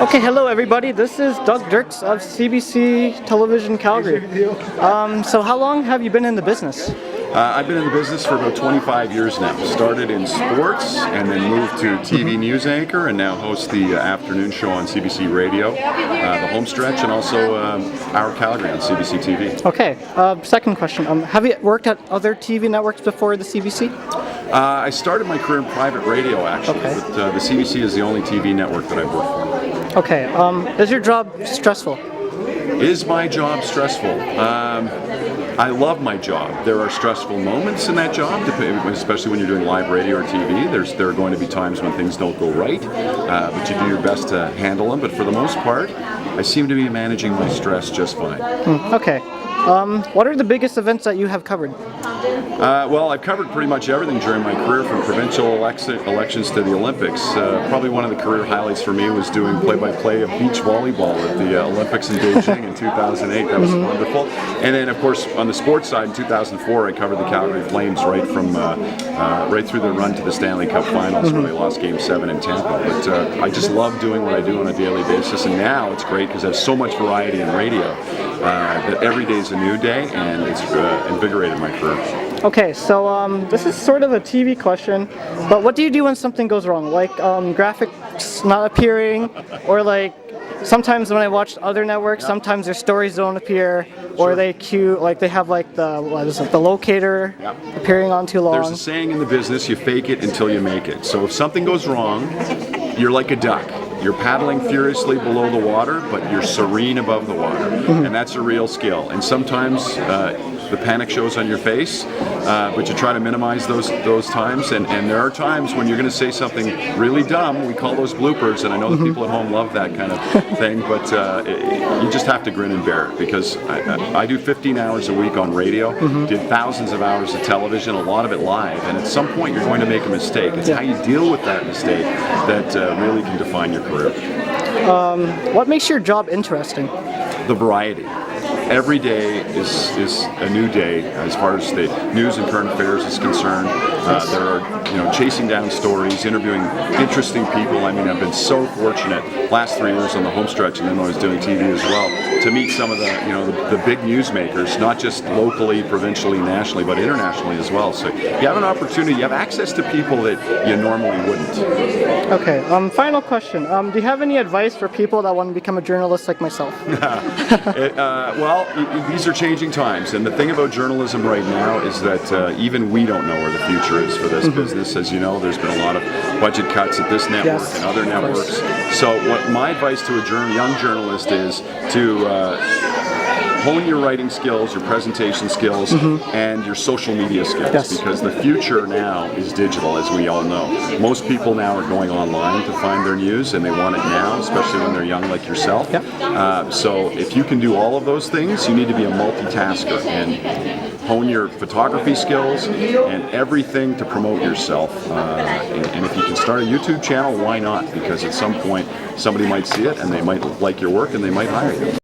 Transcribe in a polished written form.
Okay, hello everybody. This is Doug Dirks of CBC Television Calgary. So how long have you been in the business? I've been in the business for about 25 years now. Started in sports and then moved to TV news anchor and now host the afternoon show on CBC Radio, the Homestretch, and also Our Calgary on CBC TV. Okay, second question. Have you worked at other TV networks before the CBC? I started my career in private radio actually, but the CBC is the only TV network that I've worked for. Okay, is your job stressful? Is my job stressful? I love my job. There are stressful moments in that job, especially when you're doing live radio or TV. There are going to be times when things don't go right, but you do your best to handle them. But for the most part, I seem to be managing my stress just fine. Okay. What are the biggest events that you have covered? Well, I've covered pretty much everything during my career, from provincial elections to the Olympics. Probably one of the career highlights for me was doing play-by-play of beach volleyball at the Olympics in Beijing in 2008. That was wonderful. And then, of course, on the sports side, in 2004, I covered the Calgary Flames right through the run to the Stanley Cup Finals, where they lost Game 7 in Tampa. But I just love doing what I do on a daily basis, and now it's great because there's so much variety in radio that every day is a new day, and it's invigorated my career. Okay, so this is sort of a TV question, but what do you do when something goes wrong? Like graphics not appearing, or like sometimes when I watch other networks, sometimes their stories don't appear, or they have like the locator appearing on too long. There's a saying in the business: you fake it until you make it. So if something goes wrong, you're like a duck. You're paddling furiously below the water, but you're serene above the water, and that's a real skill. And sometimes the panic shows on your face, but you try to minimize those times. And there are times when you're going to say something really dumb. We call those bloopers, and I know the people at home love that kind of thing. But you just have to grin and bear it, because I do 15 hours a week on radio, did thousands of hours of television, a lot of it live. And at some point, you're going to make a mistake. It's how you deal with that mistake that really can define your career. What makes your job interesting? The variety. Every day is a new day as far as the news and current affairs is concerned. There are, chasing down stories, interviewing interesting people. I mean, I've been so fortunate last 3 years on the Homestretch, and then when I was doing TV as well, to meet some of the big newsmakers, not just locally, provincially, nationally, but internationally as well. So you have an opportunity, you have access to people that you normally wouldn't. Okay, final question. Do you have any advice for people that want to become a journalist like myself? Well, these are changing times, and the thing about journalism right now is that even we don't know where the future is for this business. As you know, there's been a lot of budget cuts at this network and other networks. So what my advice to a young journalist is to hone your writing skills, your presentation skills, and your social media skills, because the future now is digital, as we all know. Most people now are going online to find their news, and they want it now, especially when they're young like yourself. So if you can do all of those things, you need to be a multitasker and hone your photography skills and everything to promote yourself. And if you can start a YouTube channel, why not? Because at some point, somebody might see it, and they might like your work, and they might hire you.